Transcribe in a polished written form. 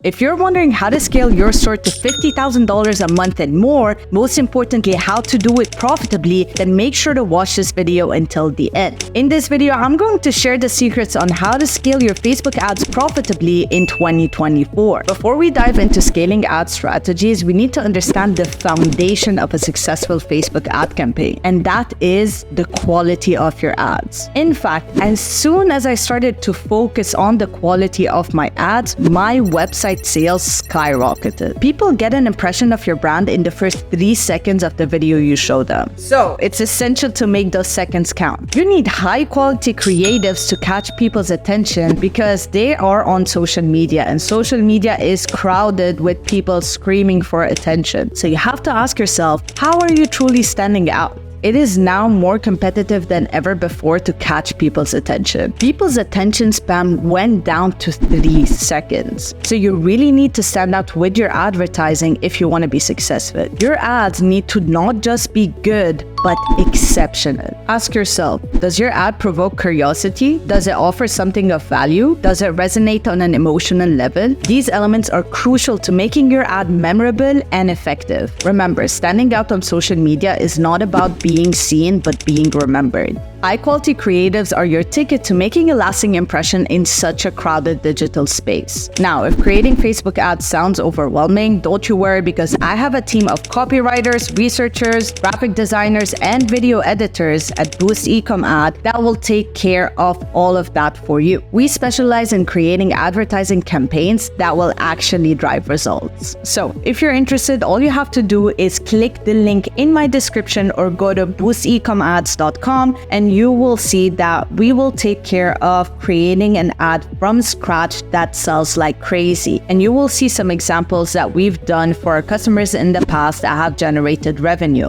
If you're wondering how to scale your store to $50,000 a month and more, most importantly, how to do it profitably, then make sure to watch this video until the end. In this video, I'm going to share the secrets on how to scale your Facebook ads profitably in 2024. Before we dive into scaling ad strategies, we need to understand the foundation of a successful Facebook ad campaign, and that is the quality of your ads. In fact, as soon as I started to focus on the quality of my ads, my website sales skyrocketed. People get an impression of your brand in the first 3 seconds of the video you show them. So it's essential to make those seconds count. You need high quality creatives to catch people's attention because they are on social media, and social media is crowded with people screaming for attention. So you have to ask yourself, how are you truly standing out? It is now more competitive than ever before to catch people's attention. People's attention span went down to 3 seconds. So you really need to stand out with your advertising if you want to be successful. Your ads need to not just be good, but exceptional. Ask yourself, does your ad provoke curiosity? Does it offer something of value? Does it resonate on an emotional level? These elements are crucial to making your ad memorable and effective. Remember, standing out on social media is not about being seen, but being remembered. High-quality creatives are your ticket to making a lasting impression in such a crowded digital space. Now, if creating Facebook ads sounds overwhelming, don't you worry, because I have a team of copywriters, researchers, graphic designers, and video editors at Boost Ecom Ad that will take care of all of that for you. We specialize in creating advertising campaigns that will actually drive results. So, if you're interested, all you have to do is click the link in my description or go to boostecomads.com, and you will see that we will take care of creating an ad from scratch that sells like crazy. And you will see some examples that we've done for our customers in the past that have generated revenue.